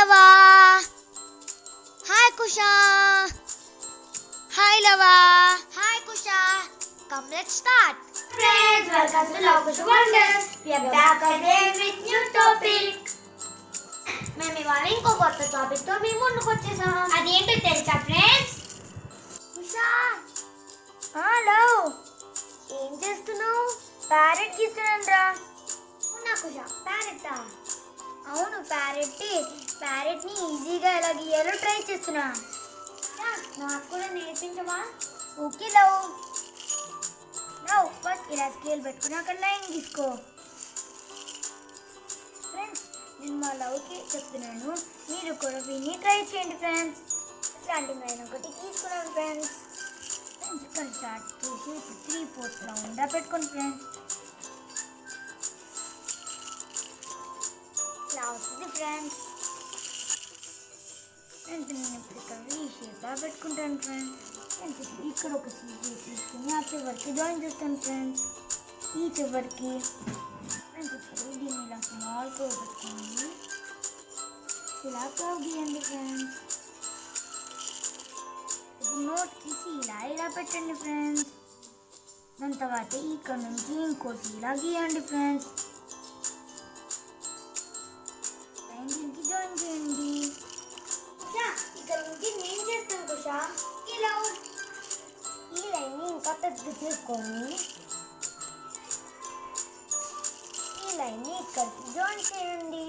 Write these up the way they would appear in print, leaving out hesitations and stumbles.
Lava. Hi Kusha. Hi Lava. Hi Kusha. Come, let's start. Friends, welcome to Love Kusha Wonders. We are back again with new topic. మేము ఇవాళ ఇంకో కొత్త topic తో మీ ముందుకు వచ్చేసాం. అదేంటో తెలుసా ఫ్రెండ్స్? ఉషా, హలో, ఏం చేస్తున్నావు? ప్యారెట్ గీస్తున్నాను రా. నాకు ప్యారెట్టా? అవును, ప్యారెట్ని ఈజీగా ఎలా గీయాలో ట్రై చేస్తున్నా. నాకు కూడా నేర్పించవా? Okay love. ఫస్ట్ ఇలా స్కేల్ పెట్టుకుని అక్కడ లైన్ గీసుకో. ఫ్రెండ్స్, నేను మా లవ్కి చెప్తున్నాను, మీరు కూడా విని ట్రై చేయండి ఫ్రెండ్స్. ఇలాంటి లైన్ ఒకటి తీసుకున్నాను ఫ్రెండ్స్. ఇక్కడ స్టార్ట్ చేసి 3/4 రౌండ్గా పెట్టుకోండి ఫ్రెండ్స్. ఇలా వస్తుంది ఫ్రెండ్స్. నేను ఇప్పుడు ఇక్కడ ఈ షేప్లా పెట్టుకుంటాను ఫ్రెండ్స్. ఇక్కడ ఒక సీజీ తీసుకుని ఆ చివరికి జాయిన్ చేస్తాను ఫ్రెండ్స్. ఈ చివరికి ఫ్రెండ్స్ ఇప్పుడు దీన్ని ఇలా స్మాల్ కర్వ్ పెట్టుకోండి. ఇలా కర్వ్ గీయండి ఫ్రెండ్స్. ఇప్పుడు నోట్ తీసి ఇలా పెట్టండి ఫ్రెండ్స్. దాని తర్వాత ఇక్కడ నుంచి ఇంకో ఇలా గీయండి ఫ్రెండ్స్. దీనికి జాయిన్ చేయండి. ఇక్కడ నుంచి నేను చేస్తాను కుషా. ఇలా ఈ లైన్ని ఇంకా పెద్ద చేసుకొని ఈ లైన్ని ఇక్కడికి జాయిన్ చేయండి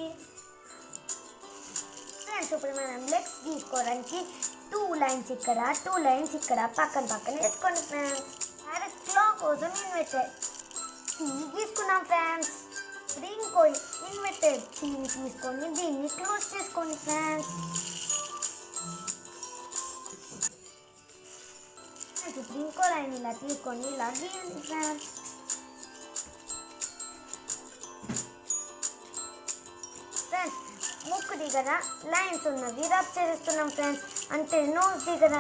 ఫ్రెండ్స్. ఇప్పుడు మనం లెగ్స్ తీసుకోవడానికి 2 లైన్స్ ఇక్కడ 2 లైన్స్ ఇక్కడ పక్కన పక్కన వేసుకోండి ఫ్రెండ్స్. ప్యారెట్ క్లా కోసం ఇన్వర్టెడ్ సి తీసుకున్నాం ఫ్రెండ్స్. ఇప్పుడు ఇంకో ఇన్వర్టెడ్ సీని తీసుకొని దీన్ని క్లోజ్ చేసుకోండి ఫ్రెండ్స్. ఇప్పుడు ఇంకో లైన్ ఇలా తీసుకొని ఇలా గీయండి ఫ్రెండ్స్. ఫ్రెండ్స్, ముక్కు దగ్గర లైన్స్ ఉన్నది రబ్ చేస్తున్నాం ఫ్రెండ్స్, అంటే నోస్ దగ్గర.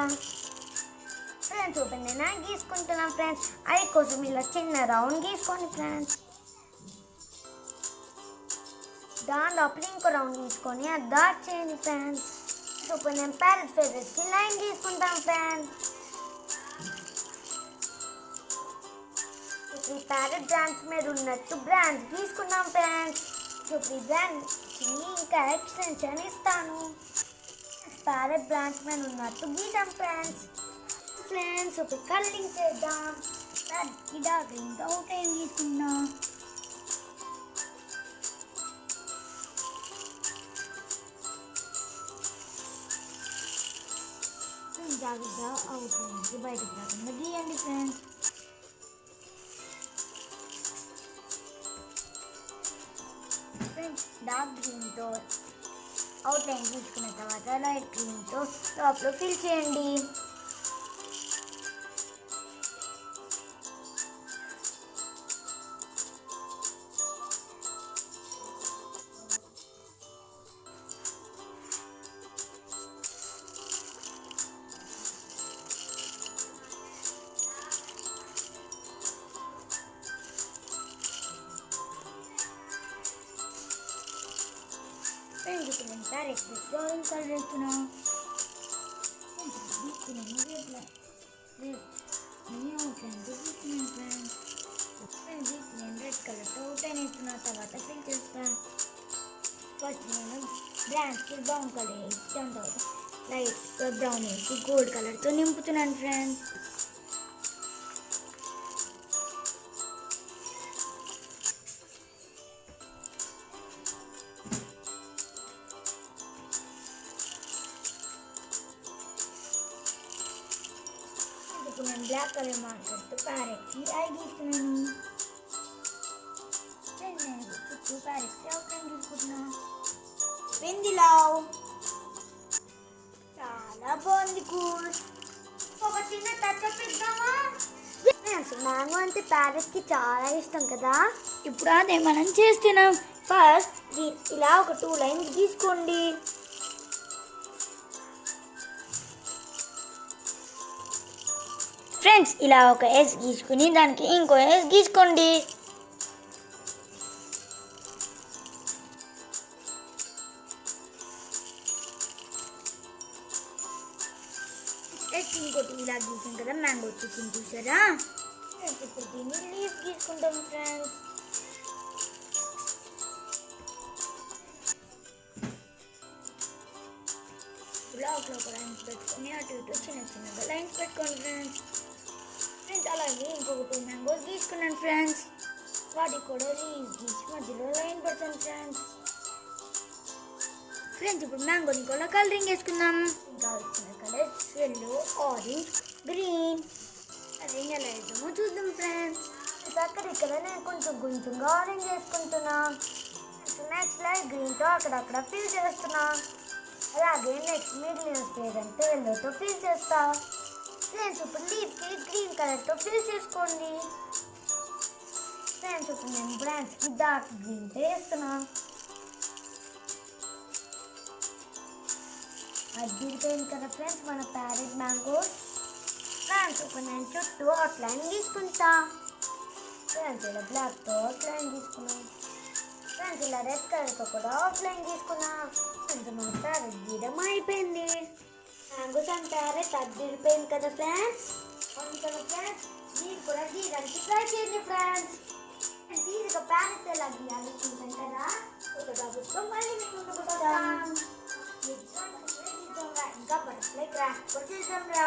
ఫ్రెండ్స్, ఇప్పుడు నేను గీసుకుంటున్నాం ఫ్రెండ్స్. ఐ కోసం ఇలా చిన్న రౌండ్ గీసుకోండి ఫ్రెండ్స్. దాని లోపల ఇంకో రౌండ్ తీసుకొని అది డాట్ చేయండి ఫ్రెండ్స్. ఇప్పుడు నేను ప్యారెట్ ఫేసెస్కి లైన్ గీసుకుంటాం ఫ్రెండ్స్. ఈ ప్యారెట్ బ్రాంచ్ మీద ఉన్నట్టు బ్రాంచ్ తీసుకున్నాం ఫ్రెండ్స్. ఇప్పుడు ఈ బ్రాంచ్ని ఇంకా ఎక్స్టెన్షన్ ఇస్తాను. ప్యారెట్ బ్రాంచ్ మీద ఉన్నట్టు గీసాం ఫ్రెండ్స్. ఇప్పుడు కలరింగ్ చేద్దాం. ఇలా గ్రీన్గా అవుట్లైన్ తీసుకుందాం. జాగ్రత్తగా అవుట్లైన్కి బయటకు రాకుండా గీయండి ఫ్రెండ్స్. డార్క్ గ్రీన్తో అవుట్లైన్ తీసుకున్న తర్వాత లైట్ గ్రీన్తో టాప్లో ఫిల్ చేయండి. ఫ్రెండ్స్, నేను ప్యారెట్ డ్రాయింగ్ కలర్ వేస్తున్నాను. నేను రెడ్ కలర్తో అవుట్లైన్ వేస్తున్నా, తర్వాత ఫిల్ చేస్తాను. ఫస్ట్ నేను బ్రాంచ్కి బ్రౌన్ కలర్ వేసి దాని తర్వాత లైట్ బ్రౌన్ వేసి గోల్డ్ కలర్తో నింపుతున్నాను ఫ్రెండ్స్. ఇప్పుడు నేను బ్లాక్ కలర్ మార్కర్తో ప్యారెట్కి ఐ గీస్తున్నాను. నేను చుట్టూ ప్యారెట్కి అవుట్లైన్ గీసుకుంటున్నాను. వెందిలావ్ చాలా బాగుంది కూల్. ఒక చిన్న టచ్ అప్ ఇద్దామా? మ్యాంగో అంటే ప్యారెట్కి చాలా ఇష్టం కదా. ఇప్పుడు అదే మనం చేస్తున్నాం. ఫస్ట్ ఇలా ఒక 2 లైన్స్ గీసుకోండి. ఫ్రెండ్స్, ఇలా ఒక ఎస్ గీసుకుని దానికి ఇంకో ఎస్ గీసుకోండి. ఫ్రెండ్స్ ఇంకోటి ఇలా గీసాం కదా మ్యాంగో చికెన్ చూసారా ఫ్రెండ్స్ ఇప్పుడు దీన్ని లీఫ్ గీసుకుంటాం ఫ్రెండ్స్ బ్లాక్లో ఒక లైన్స్ పెట్టుకొని అటు ఇటు చిన్నగా లైన్స్ పెట్టుకోండి ఫ్రెండ్స్ అలాగే ఇంకొక 2 మ్యాంగోస్ గీసుకున్నాను ఫ్రెండ్స్ వాటికి కూడా లీవ్స్ గీసి మధ్యలో లైన్ పెడతాను ఫ్రెండ్స్ ఇప్పుడు మ్యాంగోని కూడా కలరింగ్ వేసుకుందాం ఇంకా వచ్చిన colours yellow orange green colouring ఎలా వేద్దామో చూద్దాం ఫ్రెండ్స్ ఇక్కడ నేను కొంచెంగా ఆరెంజ్ వేసుకుంటున్నా నెక్స్ట్ లైట్ గ్రీన్తో అక్కడక్కడ ఫిల్ చేస్తున్నా అలాగే నెక్స్ట్ మిగిలిన స్పేస్ అంతా ఎల్లోతో ఫిల్ చేస్తా ఫ్రెండ్స్ ఇప్పుడు లీఫ్కి గ్రీన్ కలర్తో ఫిల్ చేసుకోండి ఫ్రెండ్స్ ఇప్పుడు నేను బ్రాంచ్కి డార్క్ గ్రీన్తో వేస్తున్నా అది దిగిపోయింది కదా ఫ్రెండ్స్ మన ప్యారెట్ మ్యాంగోస్ ఫ్రెండ్స్ ఇప్పుడు నేను చుట్టూ అవుట్లైన్ తీసుకుంటా ఫ్రెండ్స్ ఇలా బ్లాక్తో అవుట్లైన్ తీసుకున్నాం ఫ్రెండ్స్ ఇలా రెడ్ కలర్తో కూడా అవుట్లైన్ తీసుకున్నా ఫ్రెండ్స్ మన ప్యారెట్ గీయడం అయిపోయింది మ్యాంగోస్ అండ్ ప్యారెట్ అది దిగిపోయింది కదా ఫ్రెండ్స్ అవును కదా ఫ్రెండ్స్ మీరు కూడా గీయడానికి ట్రై చేయండి ఫ్రెండ్స్ ఈజీగా ప్యారెట్ ఎలా గీయాలో చూసాం కదా కొత్తగా పుస్తకం మళ్ళీ మీకు ముందుకు వస్తాం ఇంకా బటర్ఫ్లై క్రాఫ్ట్ కూడా చేద్దాం రా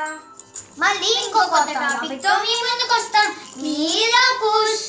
మళ్ళీ ఇంకో కొత్త టాపిక్ తో మీ ముందుకు వస్తాం మీరా కుష్